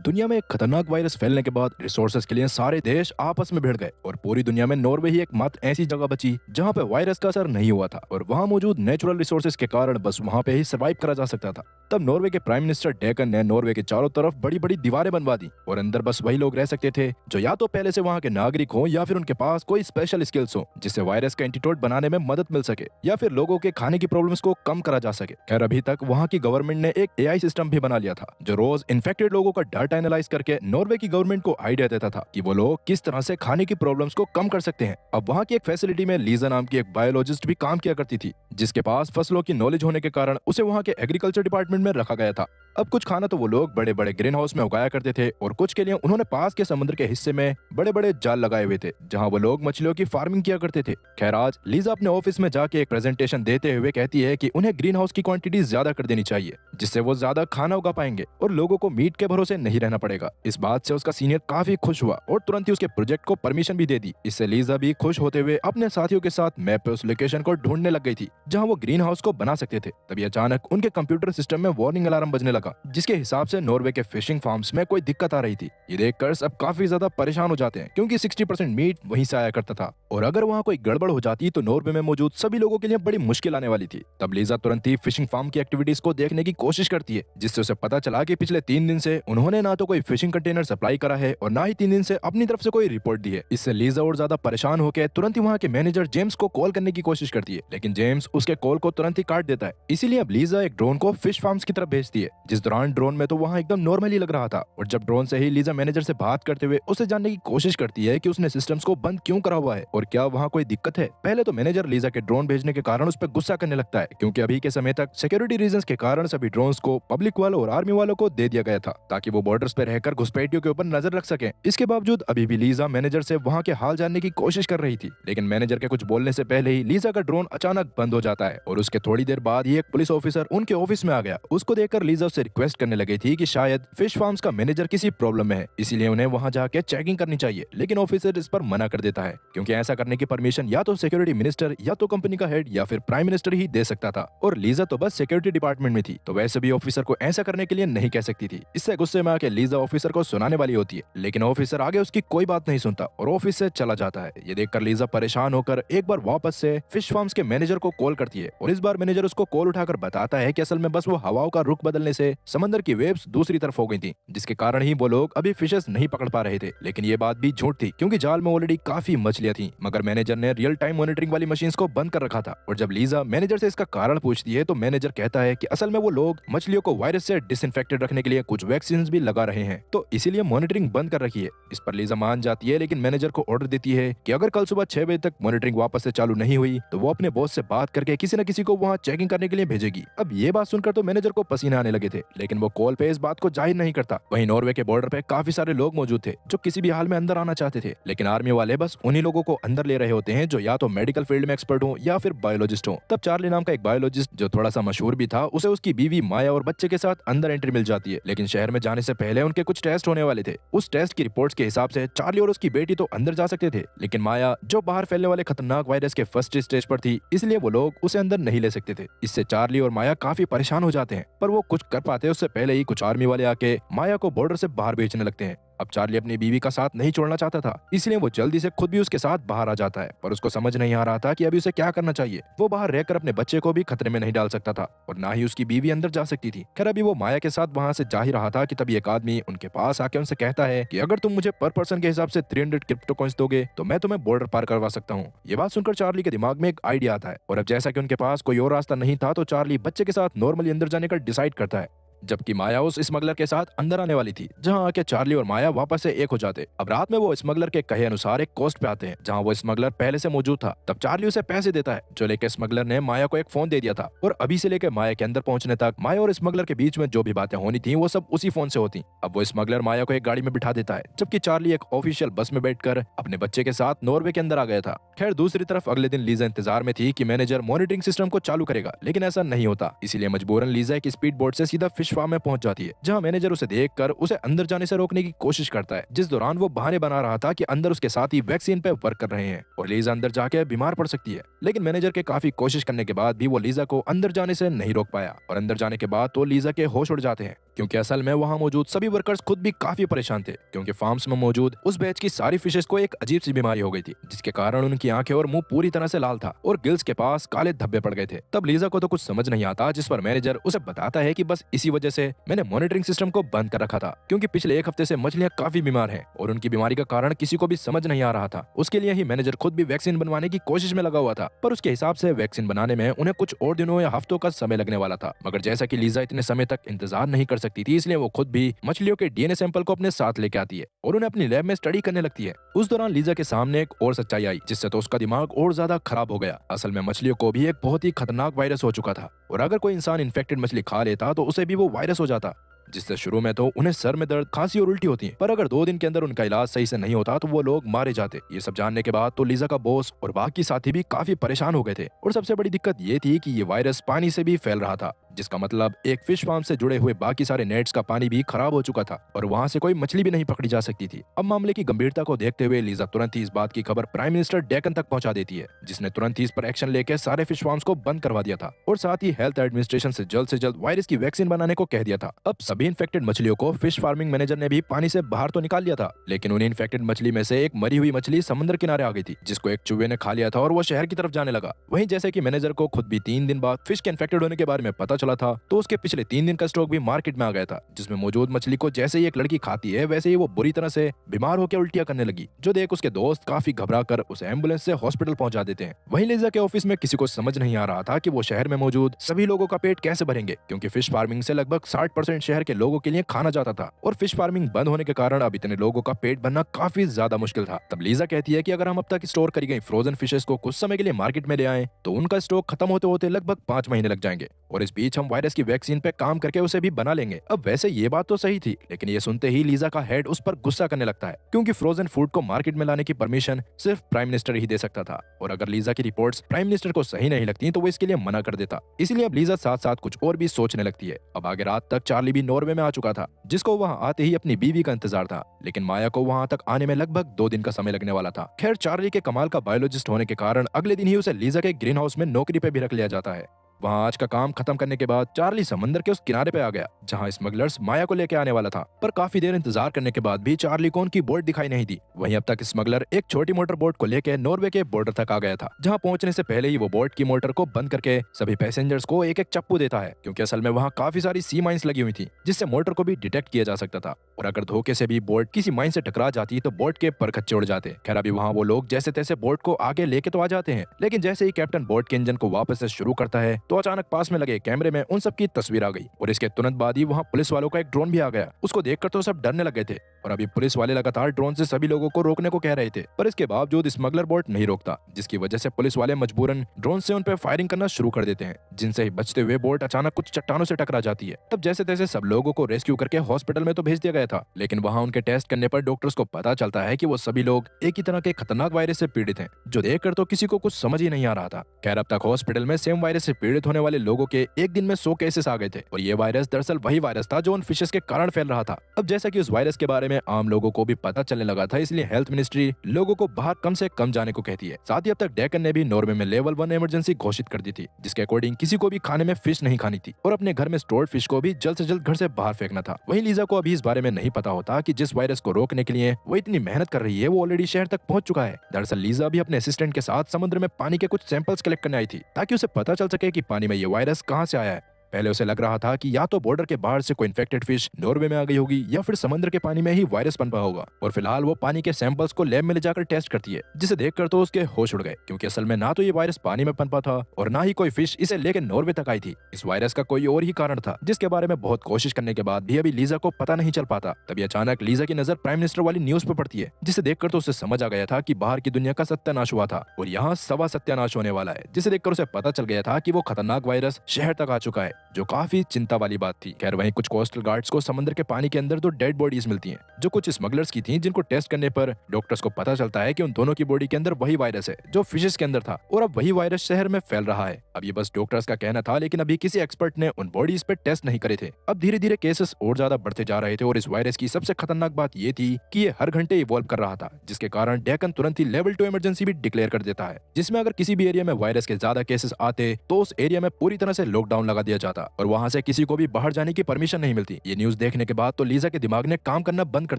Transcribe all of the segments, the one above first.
दुनिया में एक खतरनाक वायरस फैलने के बाद रिसोर्सेज के लिए सारे देश आपस में भिड़ गए और पूरी दुनिया में नॉर्वे ही एकमात्र ऐसी जगह बची जहां पे वायरस का असर नहीं हुआ था और वहां मौजूद नेचुरल रिसोर्सेज के कारण बस वहां पे ही सर्वाइव करा जा सकता था। तब नॉर्वे के प्राइम मिनिस्टर डेकन ने नॉर्वे के चारों तरफ बड़ी बड़ी दीवारें बनवा दी और अंदर बस वही लोग रह सकते थे जो या तो पहले से वहां के नागरिक हो या फिर उनके पास कोई स्पेशल स्किल्स हो जिससे वायरस का एंटीडोट बनाने में मदद मिल सके या फिर लोगों के खाने की प्रॉब्लम्स को कम करा जा सके। खैर अभी तक वहां की गवर्नमेंट ने एक एआई सिस्टम भी बना लिया था जो रोज इन्फेक्टेड लोगों का डाटा एनालाइज करके नॉर्वे की गवर्नमेंट को आइडिया देता था कि वो लोग किस तरह से खाने की प्रॉब्लम्स को कम कर सकते हैं। अब वहां की एक फैसिलिटी में लीजा नाम की एक बायोलॉजिस्ट भी काम किया करती थी जिसके पास फसलों की नॉलेज होने के कारण उसे वहां के एग्रीकल्चर डिपार्टमेंट में रखा गया था। अब कुछ खाना तो वो लोग बड़े बड़े ग्रीन हाउस में उगाया करते थे और कुछ के लिए उन्होंने पास के समुद्र के हिस्से में बड़े बड़े जाल लगाए हुए थे जहां वो लोग मछलियों की फार्मिंग किया करते थे। खैर आज लीजा अपने ऑफिस में जाके एक प्रेजेंटेशन देते हुए कहती है कि उन्हें ग्रीन हाउस की क्वांटिटी ज्यादा कर देनी चाहिए जिससे वो ज्यादा खाना उगा पाएंगे और लोगों को मीट के भरोसे नहीं रहना पड़ेगा। इस बात से उसका सीनियर काफी खुश हुआ और तुरंत ही उसके प्रोजेक्ट को परमिशन भी दे दी। इससे लीजा भी खुश होते हुए अपने साथियों के साथ मैप पे उस लोकेशन को ढूंढने लग गई थी जहां वो ग्रीन हाउस को बना सकते थे। तभी अचानक उनके कंप्यूटर सिस्टम में वार्निंग अलार्म बजने लगा जिसके हिसाब से नॉर्वे के फिशिंग फार्म्स में कोई दिक्कत आ रही थी। ये देखकर सब काफी ज्यादा परेशान हो जाते हैं क्योंकि 60% मीट वहीं से आया करता था और अगर वहां कोई गड़बड़ हो जाती तो नॉर्वे में मौजूद सभी लोगों के लिए बड़ी मुश्किल आने वाली थी। तब लीजा तुरंत ही फिशिंग फार्म की एक्टिविटीज को देखने की कोशिश करती है जिससे उसे पता चला कि पिछले 3 दिन से उन्होंने ना तो कोई फिशिंग कंटेनर सप्लाई करा है और ना ही 3 दिन से अपनी तरफ से कोई रिपोर्ट दी है। इससे लीजा और ज्यादा परेशान होकर तुरंत ही वहां के मैनेजर जेम्स को कॉल करने की कोशिश करती है लेकिन जेम्स उसके कॉल को तुरंत ही काट देता है। इसीलिए अब लीजा एक ड्रोन को फिश फार्म्स की तरफ भेजती है जिस दौरान ड्रोन में तो वहां एकदम नॉर्मली लग रहा था और जब ड्रोन से ही लीजा मैनेजर से बात करते हुए उसे जानने की कोशिश करती है कि उसने सिस्टम्स को बंद क्यों करा हुआ है और क्या वहां कोई दिक्कत है। पहले तो मैनेजर लीजा के ड्रोन भेजने के कारण उस पर गुस्सा करने लगता है क्योंकि अभी के समय तक सिक्योरिटी रीजंस के कारण सभी ड्रोन्स को पब्लिक वालों और आर्मी वालों को दे दिया गया था ताकि वो बॉर्डर्स पर रहकर घुसपैठियों के ऊपर नजर रख सके। इसके बावजूद अभी भी लीजा मैनेजर से वहां के हाल जानने की कोशिश कर रही थी लेकिन मैनेजर के कुछ बोलने से पहले ही लीजा का ड्रोन अचानक बंद हो जाता है और उसके थोड़ी देर बाद ही एक पुलिस ऑफिसर उनके ऑफिस में आ गया। उसको देखकर लीजा उससे रिक्वेस्ट करने लगी थी कि शायद फिश फार्म्स का मैनेजर किसी प्रॉब्लम में है इसीलिए उन्हें वहां जाके चेकिंग करनी चाहिए लेकिन ऑफिसर इस पर मना कर देता है क्योंकि ऐसा करने की परमिशन या तो सिक्योरिटी मिनिस्टर या तो कंपनी का हेड या फिर प्राइम मिनिस्टर ही दे सकता था और लीजा तो बस सिक्योरिटी डिपार्टमेंट में थी तो वैसे भी ऑफिसर को ऐसा करने के लिए नहीं कह सकती थी। इससे गुस्से में आके लीजा ऑफिसर को सुनाने वाली होती है लेकिन ऑफिसर आगे उसकी कोई बात नहीं सुनता और ऑफिस से चला जाता है। ये देखकर लीजा परेशान होकर एक बार वापस से फिश फार्म्स के मैनेजर को कॉल करती है और इस बार मैनेजर उसको कॉल उठाकर बताता है कि असल में बस वो हवाओं का रुख बदलने से समंदर की वेव्स दूसरी तरफ हो गई थी जिसके कारण ही वो लोग अभी फिशेस नहीं पकड़ पा रहे थे। लेकिन ये बात भी झूठ थी क्योंकि जाल में ऑलरेडी काफी मछलियां थी मगर मैनेजर ने रियल टाइम मॉनिटरिंग वाली मशीन्स को बंद कर रखा था। और जब लीजा मैनेजर से इसका कारण पूछती है तो मैनेजर कहता है कि असल में वो लोग मछलियों को वायरस से डिसइंफेक्टेड रखने के लिए कुछ वैक्सीन भी लगा रहे हैं तो इसीलिए मॉनिटरिंग बंद कर रखी है। इस पर लीजा मान जाती है लेकिन मैनेजर को ऑर्डर देती है कि अगर कल सुबह 6 बजे तक मॉनिटरिंग वापस से चालू नहीं हुई तो वो अपने बॉस से बात करके किसी न किसी को वहाँ चेकिंग करने के लिए भेजेगी। अब ये बात सुनकर तो मैनेजर को पसीने आने लगे थे लेकिन वो कॉल पे इस बात को जाहिर नहीं करता। वहीं नॉर्वे के बॉर्डर पे काफी सारे लोग मौजूद थे जो किसी भी हाल में अंदर आना चाहते थे लेकिन आर्मी वाले बस उन्हीं लोगों को अंदर ले रहे होते हैं जो या तो मेडिकल फील्ड में एक्सपर्ट हो या फिर बायोलॉजिस्ट हो। तब चार्ली नाम का एक बायोलॉजिस्ट जो थोड़ा सा मशहूर भी था उसे उसकी बीवी माया और बच्चे के साथ अंदर एंट्री मिल जाती है लेकिन शहर में जाने से पहले उनके कुछ टेस्ट होने वाले थे। उस टेस्ट की रिपोर्ट्स के हिसाब से चार्ली और उसकी बेटी तो अंदर जा सकते थे लेकिन माया जो बाहर फैलने वाले खतरनाक वायरस के फर्स्ट स्टेज पर थी इसलिए वो लोग उसे अंदर नहीं ले सकते थे। इससे चार्ली और माया काफी परेशान हो जाते हैं पर वो कुछ कर पाते उससे पहले ही कुछ आर्मी वाले आके माया को बॉर्डर से बाहर भेजने लगते हैं। अब चार्ली अपनी बीवी का साथ नहीं छोड़ना चाहता था इसलिए वो जल्दी से खुद भी उसके साथ बाहर आ जाता है पर उसको समझ नहीं आ रहा था कि अभी उसे क्या करना चाहिए। वो बाहर रहकर अपने बच्चे को भी खतरे में नहीं डाल सकता था और ना ही उसकी बीवी अंदर जा सकती थी। खैर अभी वो माया के साथ वहां से जा ही रहा था कि तभी एक आदमी उनके पास आके उनसे कहता है कि अगर तुम मुझे पर पर्सन के हिसाब से 300 क्रिप्टो कॉइंस दोगे तो मैं तुम्हें बॉर्डर पार करवा सकता हूँ। ये बात सुनकर चार्ली के दिमाग में एक आइडिया आता है और अब जैसा कि उनके पास कोई और रास्ता नहीं था तो चार्ली बच्चे के साथ नॉर्मली अंदर जाने का डिसाइड करता है जबकि माया उस स्मगलर के साथ अंदर आने वाली थी जहां आके चार्ली और माया वापस से एक हो जाते। अब रात में वो स्मगलर के कहे अनुसार एक कोस्ट पे आते हैं जहां वो स्मगलर पहले से मौजूद था। तब चार्ली उसे पैसे देता है जो लेके स्मगलर ने माया को एक फोन दे दिया था और अभी से लेकर माया के अंदर पहुंचने तक माया और स्मगलर के बीच में जो भी बातें होनी थी वो सब उसी फोन से होती। अब वो स्मगलर माया को एक गाड़ी में बिठा देता है जबकि चार्ली एक ऑफिशियल बस में बैठकर अपने बच्चे के साथ नॉर्वे के अंदर आ गया था। खैर दूसरी तरफ अगले दिन लीजा इंतजार में थी कि मैनेजर मॉनिटरिंग सिस्टम को चालू करेगा लेकिन ऐसा नहीं होता। इसीलिए मजबूरन लीजा एक स्पीड बोट से सीधा फिश फिश फार्म में पहुंच जाती है, जहां मैनेजर उसे देखकर उसे अंदर जाने से रोकने की कोशिश करता है, जिस दौरान वो बहाने बना रहा था कि अंदर उसके साथी वैक्सीन पे वर्क कर रहे हैं और लीजा अंदर जाके बीमार पड़ सकती है। लेकिन मैनेजर के काफी कोशिश करने के बाद भी वो लीजा को अंदर जाने से नहीं रोक पाया और अंदर जाने के बाद तो लीजा के होश उड़ जाते हैं, क्योंकि असल में वहां मौजूद सभी वर्कर्स खुद भी काफी परेशान थे, क्योंकि फार्म्स में मौजूद उस बैच की सारी फिशेस को एक अजीब सी बीमारी हो गई थी, जिसके कारण उनकी आंखें और मुंह पूरी तरह से लाल था और गिल्स के पास काले धब्बे पड़ गए थे। तब लीजा को तो कुछ समझ नहीं आता, जिस पर मैनेजर उसे बताता है कि बस इसी वजह से मैंने मॉनिटरिंग सिस्टम को बंद कर रखा था, क्योंकि पिछले एक हफ्ते से मछलियां काफी बीमार हैं और उनकी बीमारी का कारण किसी को भी समझ नहीं आ रहा था। उसके लिए ही मैनेजर खुद भी वैक्सीन बनवाने की कोशिश में लगा हुआ था, पर उसके हिसाब से वैक्सीन बनाने में उन्हें कुछ और दिनों या हफ्तों का समय लगने वाला था। मगर जैसा कि लीजा इतने समय तक इंतजार नहीं कर सकती थी, इसलिए वो खुद भी मछलियों के डीएनए सैंपल को अपने साथ लेके आती है और उन्हें अपनी लैब में स्टडी करने लगती है। उस दौरान लीजा के सामने एक और सच्चाई आई, जिससे तो उसका दिमाग और ज्यादा खराब हो गया। असल में मछलियों को भी एक बहुत ही खतरनाक वायरस हो चुका था और अगर कोई इंसान इन्फेक्टेड मछली खा लेता तो उसे भी वो वायरस हो जाता, जिससे शुरू में तो उन्हें सर में दर्द, खांसी और उल्टी होती है, पर अगर 2 दिन के अंदर उनका इलाज सही से नहीं होता तो वो लोग मारे जाते। ये सब जानने के बाद तो लीजा का बॉस और बाकी साथी भी काफी परेशान हो गए थे और सबसे बड़ी दिक्कत ये थी कि ये वायरस पानी से भी फैल रहा था, जिसका मतलब एक फिश फार्म से जुड़े हुए बाकी सारे नेट्स का पानी भी खराब हो चुका था और वहां से कोई मछली भी नहीं पकड़ी जा सकती थी। अब मामले की गंभीरता को देखते हुए लीजा तुरंत ही इस बात की खबर प्राइम मिनिस्टर डेकन तक पहुंचा देती है, जिसने तुरंत ही इस पर एक्शन लेकर सारे फिश फार्म्स को बंद करवा दिया था और साथ ही हेल्थ एडमिनिस्ट्रेशन से जल्द वायरस की वैक्सीन बनाने को कह दिया था। अब सभी इन्फेक्टेड मछलियों को फिश फार्मिंग मैनेजर ने भी पानी से बाहर तो निकाल लिया था, लेकिन उन्हें इन्फेक्टेड मछली में से एक मरी हुई मछली समुद्र किनारे आ गई थी, जिसको एक चूहे ने खा लिया था और वो शहर की तरफ जाने लगा। वहीं जैसे कि मैनेजर को खुद भी 3 दिन बाद फिश के इन्फेक्टेड होने के बारे में पता चला था, तो उसके पिछले 3 दिन का स्टॉक भी मार्केट में आ गया था, जिसमें मौजूद मछली को जैसे ही एक लड़की खाती है वैसे ही वो बुरी तरह से बीमार होकर उल्टियां करने लगी, जो देख उसके दोस्त काफी घबरा कर उसे एम्बुलेंस से हॉस्पिटल पहुंचा देते हैं। वहीं लीजा के ऑफिस में किसी को समझ नहीं आ रहा था कि वो शहर में मौजूद सभी लोगों का पेट कैसे भरेंगे, क्योंकि फिश फार्मिंग से लगभग 60% शहर के लोगों के लिए खाना जाता था और फिश फार्मिंग बंद होने के कारण अब इतने लोगों का पेट भरना काफी ज्यादा मुश्किल था। तब लीजा कहती है कि अगर हम अब तक स्टोर करी गई फ्रोजन फिशेस को कुछ समय के लिए मार्केट में ले आए तो उनका स्टॉक खत्म होते होते लगभग 5 महीने लग जाएंगे और इस बीच हम वायरस की वैक्सीन पे काम करके उसे भी बना लेंगे। अब वैसे ये बात तो सही थी, लेकिन ये सुनते ही लीजा का हेड उस पर गुस्सा करने लगता है, क्योंकि फ्रोजन फूड को मार्केट में लाने की परमिशन सिर्फ प्राइम मिनिस्टर ही दे सकता था और अगर लीजा की रिपोर्ट्स प्राइम मिनिस्टर को सही नहीं लगती तो वो इसके लिए मना कर देता। इसलिए अब लीजा साथ साथ कुछ और भी सोचने लगती है। अब आगे रात तक चार्ली भी नॉर्वे में आ चुका था, जिसको वहाँ आते ही अपनी बीवी का इंतजार था, लेकिन माया को वहाँ तक आने में लगभग 2 दिन का समय लगने वाला था। खैर, चार्ली के कमाल का बायोलॉजिस्ट होने के कारण अगले दिन ही उसे लीजा के ग्रीन हाउस में नौकरी पे भी रख लिया जाता है। वहाँ आज का काम खत्म करने के बाद चार्ली समंदर के उस किनारे पे आ गया जहाँ स्मगलर्स माया को लेके आने वाला था, पर काफी देर इंतजार करने के बाद भी चार्ली को उनकी बोट दिखाई नहीं दी। वहीं अब तक स्मगलर एक छोटी मोटर बोट को लेकर नॉर्वे के बॉर्डर तक आ गया था, जहाँ पहुंचने से पहले ही वो बोट की मोटर को बंद करके सभी पैसेंजर्स को एक एक चप्पू देता है, क्योंकि असल में वहाँ काफी सारी सी माइंस लगी हुई थी, जिससे मोटर को भी डिटेक्ट किया जा सकता था और अगर धोखे से भी बोट किसी माइन से टकरा जाती तो बोट के परखच्चे उड़ जाते। खैर, अभी वहाँ वो लोग जैसे तैसे बोट को आगे लेके तो आ जाते हैं, लेकिन जैसे ही कैप्टन बोट के इंजन को वापस से शुरू करता है तो अचानक पास में लगे कैमरे में उन सब की तस्वीर आ गई और इसके तुरंत बाद ही वहाँ पुलिस वालों का एक ड्रोन भी आ गया। उसको देखकर तो सब डरने लगे थे और अभी पुलिस वाले लगातार ड्रोन से सभी लोगों को रोकने को कह रहे थे, पर इसके बावजूद स्मगलर बोट नहीं रोकता, जिसकी वजह से पुलिस वाले मजबूरन ड्रोन से उन पर फायरिंग करना शुरू कर देते हैं, जिनसे ही बचते हुए बोट अचानक कुछ चट्टानों से टकरा जाती है। तब जैसे तैसे सब लोगों को रेस्क्यू करके हॉस्पिटल में तो भेज दिया गया था, लेकिन वहाँ उनके टेस्ट करने पर डॉक्टर्स को पता चलता है कि वो सभी लोग एक ही तरह के खतरनाक वायरस से पीड़ित हैं, जो देखकर तो किसी को कुछ समझ ही नहीं आ रहा था। खैर, अब तक हॉस्पिटल में सेम वायरस से पीड़ित होने वाले लोगों के एक दिन में 100 केसेस आ गए थे और ये वायरस दरअसल वही वायरस था जो उन फिशेस के कारण फैल रहा था। अब जैसा कि उस वायरस के बारे में आम लोगों को भी पता चलने लगा था, इसलिए हेल्थ मिनिस्ट्री लोगों को बाहर कम से कम जाने को कहती है। साथ ही अब तक डेकन ने भी नॉर्वे में लेवल 1 इमरजेंसी घोषित कर दी थी, जिसके अकॉर्डिंग किसी को भी खाने में फिश नहीं खानी थी और अपने घर में स्टोर्ड फिश को भी जल्द से जल्द घर से बाहर फेंकना था। वहीं लीजा को अभी इस बारे में नहीं पता होता कि जिस वायरस को रोकने के लिए वो इतनी मेहनत कर रही है वो ऑलरेडी शहर तक पहुंच चुका है। दरअसल लीजा भी अपने असिस्टेंट के साथ समुद्र में पानी के कुछ सैंपल्स कलेक्ट करने आई थी, ताकि उसे पता चल सके कि पानी में ये वायरस कहाँ से आया है। पहले उसे लग रहा था कि या तो बॉर्डर के बाहर से कोई इन्फेक्टेड फिश नॉर्वे में आ गई होगी या फिर समुद्र के पानी में ही वायरस पनपा होगा और फिलहाल वो पानी के सैंपल्स को लैब में ले जाकर टेस्ट करती है, जिसे देखकर तो उसके होश उड़ गए, क्योंकि असल में ना तो ये वायरस पानी में पनपा था और ना ही कोई फिश इसे लेकर नॉर्वे तक आई थी। इस वायरस का कोई और ही कारण था, जिसके बारे में बहुत कोशिश करने के बाद भी अभी लीजा को पता नहीं चल पाता। तभी अचानक लीजा की नजर प्राइम मिनिस्टर वाली न्यूज पर पड़ती है, जिसे देखकर तो उसे समझ आ गया था कि बाहर की दुनिया का सत्यानाश हुआ था और यहाँ सवा सत्यानाश होने वाला है, जिसे देखकर उसे पता चल गया था कि वो खतरनाक वायरस शहर तक आ चुका है जो काफी चिंता वाली बात थी। खैर वहीं कुछ कोस्टल गार्ड्स को समंदर के पानी के अंदर 2 डेड बॉडीज मिलती हैं जो कुछ स्मगलर्स की थी, जिनको टेस्ट करने पर डॉक्टर्स को पता चलता है कि उन दोनों की बॉडी के अंदर वही वायरस है जो फिशेस के अंदर था और अब वही वायरस शहर में फैल रहा है। अब ये बस डॉक्टर्स का कहना था, लेकिन अभी किसी एक्सपर्ट ने उन बॉडीज पे टेस्ट नहीं करे थे। अब धीरे धीरे केसेस और ज्यादा बढ़ते जा रहे थे और इस वायरस की सबसे खतरनाक बात ये थी कि ये हर घंटे इवॉल्व कर रहा था, जिसके कारण डेक्कन तुरंत ही लेवल 2 इमरजेंसी भी डिक्लेयर कर देता है, जिसमें अगर किसी भी एरिया में वायरस के ज्यादा केसेस आते तो उस एरिया में पूरी तरह से लॉकडाउन लगा दिया जाता और वहां से किसी को भी बाहर जाने की परमिशन नहीं मिलती। ये न्यूज देखने के बाद तो लीजा के दिमाग ने काम करना बंद कर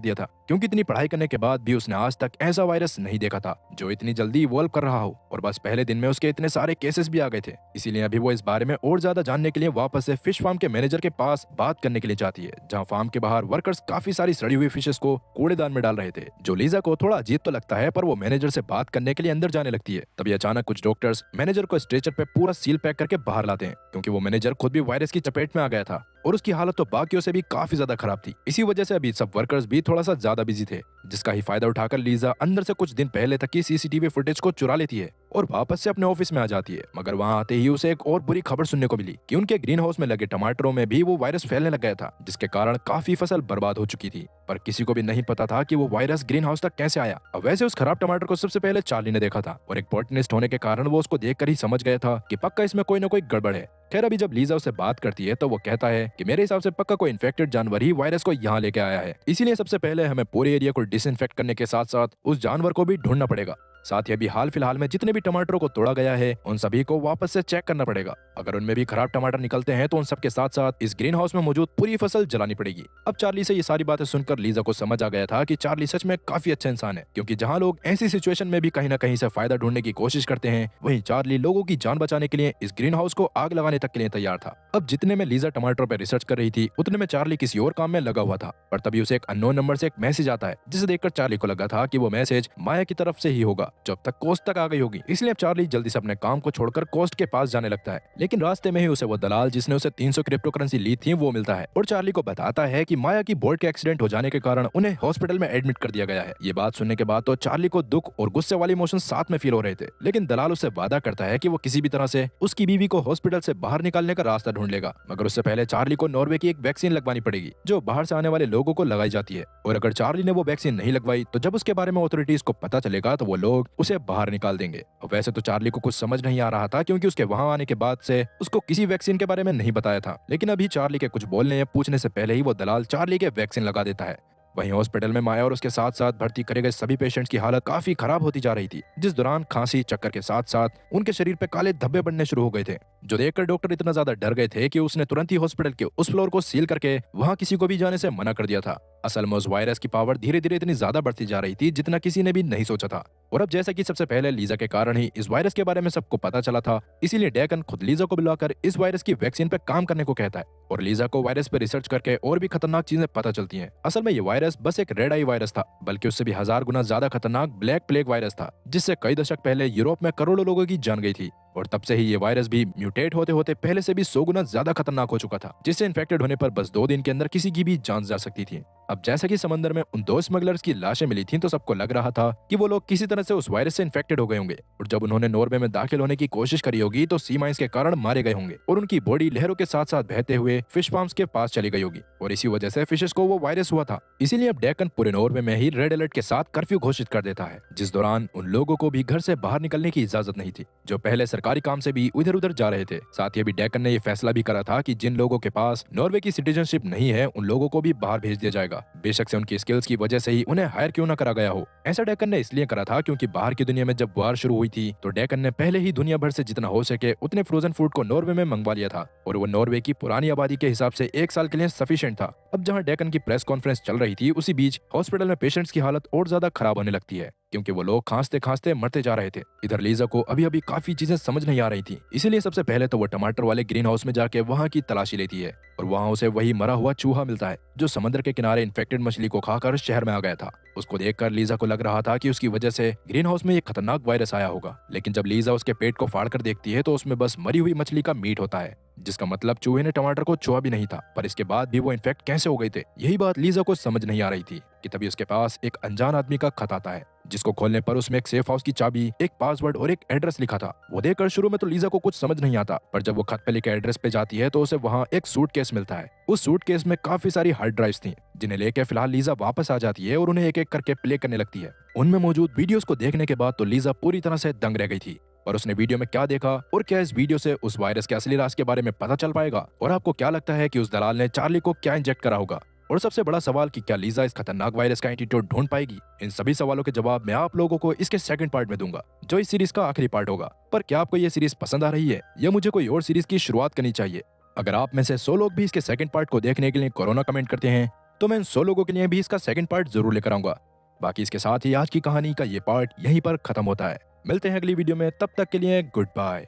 दिया था, क्योंकि इतनी पढ़ाई करने के बाद भी उसने आज तक ऐसा वायरस नहीं देखा था जो इतनी जल्दी इवॉल्व कर रहा हो और बस पहले दिन में उसके इतने सारे केसेस भी आ गए थे। इसीलिए अभी वो इस बारे में और ज्यादा जानने के लिए वापस से फिश फार्म के मैनेजर के पास बात करने के लिए जाती है, जहाँ फार्म के बाहर वर्कर्स काफी सारी सड़ी हुई फिशेस को कूड़ेदान में डाल रहे थे, जो लीजा को थोड़ा अजीब तो लगता है, पर वो मैनेजर से बात करने के लिए अंदर जाने लगती है। तभी अचानक कुछ डॉक्टर्स मैनेजर को स्ट्रेचर पे पूरा सील पैक करके बाहर लाते हैं, क्योंकि वो मैनेजर खुद भी वायरस की चपेट में आ गया था और उसकी हालत तो बाकियों से भी काफी ज्यादा खराब थी। इसी वजह से अभी सब वर्कर्स भी थोड़ा सा ज्यादा बिजी थे, जिसका ही फायदा उठाकर लीजा अंदर से कुछ दिन पहले तक की सीसीटीवी फुटेज को चुरा लेती है और वापस से अपने ऑफिस में आ जाती है। मगर वहां आते ही उसे एक और बुरी खबर सुनने को मिली कि उनके ग्रीन हाउस में लगे टमाटरों में भी वो वायरस फैलने लग गया था, जिसके कारण काफी फसल बर्बाद हो चुकी थी। पर किसी को भी नहीं पता था कि वो वायरस ग्रीन हाउस तक कैसे आया। अब वैसे उस खराब टमाटर को सबसे पहले चार्ली ने देखा था और एक बॉटनिस्ट होने के कारण वो उसको देखकर ही समझ गया था कि पक्का इसमें कोई ना कोई गड़बड़ है। खैर अभी जब लीजा उससे बात करती है तो वो कहता है कि मेरे हिसाब से पक्का कोई इन्फेक्टेड जानवर ही वायरस को यहाँ लेके आया है, इसीलिए सबसे पहले हमें पूरे एरिया को डिसइंफेक्ट करने के साथ साथ उस जानवर को भी ढूंढना पड़ेगा। साथ ही अभी हाल फिलहाल में जितने भी टमाटरों को तोड़ा गया है उन सभी को वापस से चेक करना पड़ेगा। अगर उनमें भी खराब टमाटर निकलते हैं तो उन सबके साथ साथ इस ग्रीन हाउस में मौजूद पूरी फसल जलानी पड़ेगी। अब चार्ली से ये सारी बातें सुनकर लीजा को समझ आ गया था कि चार्ली सच में काफी अच्छा इंसान है, क्योंकि जहाँ लोग ऐसी सिचुएशन में भी कहीं ना कहीं से फायदा ढूंढने की कोशिश करते हैं, वहीं चार्ली लोगों की जान बचाने के लिए इस ग्रीन हाउस को आग लगाने तक के लिए तैयार था। अब जितने में लीजा टमाटरों पर रिसर्च कर रही थी उतने में चार्ली किसी और काम में लगा हुआ था, पर तभी उसे एक अननोन नंबर से एक मैसेज आता है, जिसे देखकर चार्ली को लगा था कि वो मैसेज माया की तरफ से ही होगा, जब तक कोस्ट तक आ गई होगी। इसलिए अब चार्ली जल्दी से अपने काम को छोड़कर कोस्ट के पास जाने लगता है, लेकिन रास्ते में ही उसे वो दलाल जिसने उसे 300 क्रिप्टो करेंसी ली थी वो मिलता है और चार्ली को बताता है कि माया की बोट के एक्सीडेंट हो जाने के कारण उन्हें हॉस्पिटल में एडमिट कर दिया गया है। ये बात सुनने के बाद तो चार्ली को दुख और गुस्से वाले इमोशन साथ में फील हो रहे थे, लेकिन दलाल उससे वादा करता है कि वो किसी भी तरह से उसकी बीवी को हॉस्पिटल से बाहर निकालने का रास्ता ढूंढ लेगा। मगर उससे पहले चार्ली को नॉर्वे की एक वैक्सीन लगवानी पड़ेगी जो बाहर से आने वाले लोगों को लगाई जाती है, और अगर चार्ली ने वो वैक्सीन नहीं लगवाई तो जब उसके बारे में अथॉरिटीज को पता चलेगा तो वो लोग उसे बाहर निकाल देंगे। वैसे तो चार्ली को कुछ समझ नहीं आ रहा था, क्योंकि उसके वहां आने के बाद से उसको किसी वैक्सीन के बारे में नहीं बताया था, लेकिन अभी चार्ली के कुछ बोलने या पूछने से पहले ही वो दलाल चार्ली के वैक्सीन लगा देता है। वहीं हॉस्पिटल में माया और उसके साथ साथ भर्ती करे गए सभी पेशेंट्स की हालत काफी खराब होती जा रही थी, जिस दौरान खांसी चक्कर के साथ साथ उनके शरीर पे काले धब्बे बनने शुरू हो गए थे, जो देखकर डॉक्टर इतना ज्यादा डर गए थे कि उसने तुरंत ही हॉस्पिटल के उस फ्लोर को सील करके वहां किसी को भी जाने से मना कर दिया था। असल में उस वायरस की पावर धीरे धीरे इतनी ज्यादा बढ़ती जा रही थी जितना किसी ने भी नहीं सोचा था। और अब जैसा कि सबसे पहले लीजा के कारण ही इस वायरस के बारे में सबको पता चला था, इसीलिए डेकन खुद लीजा को बुलाकर इस वायरस की वैक्सीन पे काम करने को कहता है और लीजा को वायरस पे रिसर्च करके और भी खतरनाक चीजें पता चलती हैं। असल में ये वायरस बस एक रेड आई वायरस था, बल्कि उससे भी 1000 गुना ज्यादा खतरनाक ब्लैक प्लेग वायरस था, जिससे कई दशक पहले यूरोप में करोड़ों लोगों की जान गई थी। और तब से ही ये वायरस भी म्यूटेट होते होते पहले से भी 100 गुना ज्यादा खतरनाक हो चुका था, जिससे इन्फेक्टेड होने पर बस 2 दिन के अंदर किसी की भी जान जा सकती थी। अब जैसा कि समंदर में उन 2 स्मगलर्स की लाशें मिली थीं, तो सबको लग रहा था कि वो लोग किसी तरह से उस वायरस से इन्फेक्टेड हो गए होंगे और जब उन्होंने नॉर्वे में दाखिल होने की कोशिश करी होगी तो सी माइंस के कारण मारे गए होंगे और उनकी बॉडी लहरों के साथ साथ बहते हुए फिश फार्म्स के पास चली गई होगी और इसी वजह से फिशेस को वो वायरस हुआ था। इसीलिए अब डेकन पूरे नॉर्वे में ही रेड अलर्ट के साथ कर्फ्यू घोषित कर देता है, जिस दौरान उन लोगों को भी घर से बाहर निकलने की इजाजत नहीं थी जो पहले सरकारी काम से भी इधर उधर जा रहे थे। साथ ही अभी डेकन ने यह फैसला भी करा था कि जिन लोगों के पास नॉर्वे की सिटीजनशिप नहीं है उन लोगों को भी बाहर भेज दिया जाएगा, बेशक से उनकी स्किल्स की वजह से ही उन्हें हायर क्यों न करा गया हो। ऐसा डेकन ने इसलिए करा था क्योंकि बाहर की दुनिया में जब वार शुरू हुई थी तो डेकन ने पहले ही दुनिया भर से जितना हो सके उतने फ्रोजन फूड को नॉर्वे में मंगवा लिया था और वो नॉर्वे की पुरानी आबादी के हिसाब से 1 साल के लिए सफिशिएंट था। अब जहां डेकन की प्रेस कॉन्फ्रेंस चल रही थी उसी बीच हॉस्पिटल में पेशेंट्स की हालत और ज्यादा खराब होने लगती है, क्योंकि वो लोग खांसते खांसते मरते जा रहे थे। इधर लीजा को अभी अभी काफी चीजें समझ नहीं आ रही थी, इसीलिए सबसे पहले तो वो टमाटर वाले ग्रीन हाउस में जाके वहाँ की तलाशी लेती है और वहाँ उसे वही मरा हुआ चूहा मिलता है जो समुद्र के किनारे इन्फेक्टेड मछली को खाकर शहर में आ गया था। उसको देखकर लीजा को लग रहा था कि उसकी वजह से ग्रीन हाउस में ये खतरनाक वायरस आया होगा, लेकिन जब लीजा उसके पेट को फाड़ कर देखती है तो उसमें बस मरी हुई मछली का मीट होता है, जिसका मतलब चूहे ने टमाटर को छुआ भी नहीं था, पर इसके बाद भी वो इन्फेक्ट कैसे हो गए थे। यही बात लीजा को समझ नहीं आ रही थी कि तभी उसके पास एक अनजान आदमी का खत आता है जिसको खोलने पर उसमें एक सेफ हाउस की चाबी, एक पासवर्ड और एक एड्रेस लिखा था। वो देखकर शुरू में तो लीजा को कुछ समझ नहीं आता, पर जब वो खत पे लिखे एड्रेस पे जाती है तो उसे वहाँ एक सूटकेस मिलता है। उस सूटकेस में काफी सारी हार्ड ड्राइव्स थी, जिन्हें लेके फिलहाल लीजा वापस आ जाती है और उन्हें एक एक करके प्ले करने लगती है। उनमें मौजूद वीडियोस को देखने के बाद तो लीजा पूरी तरह से दंग रह गई थी। और उसने वीडियो में क्या देखा और क्या इस वीडियो से उस वायरस के असली राज के बारे में पता चल पाएगा, और आपको क्या लगता है कि उस दलाल ने चार्ली को क्या इंजेक्ट करा होगा, और सबसे बड़ा सवाल कि क्या लीजा इस खतरनाक वायरस का एंटीडोट ढूंढ पाएगी। इन सभी सवालों के जवाब मैं आप लोगों को इसके सेकंड पार्ट में दूंगा, जो इस सीरीज का आखिरी पार्ट होगा। पर क्या आपको ये सीरीज पसंद आ रही है या मुझे कोई और सीरीज की शुरुआत करनी चाहिए? अगर आप में से 100 लोग भी इसके सेकंड पार्ट को देखने के लिए कोरोना कमेंट करते हैं तो मैं इन 100 लोगों के लिए भी इसका सेकंड पार्ट जरूर लेकर आऊंगा। बाकी इसके साथ ही आज की कहानी का ये पार्ट यहीं पर खत्म होता है। मिलते हैं अगली वीडियो में, तब तक के लिए गुड बाय।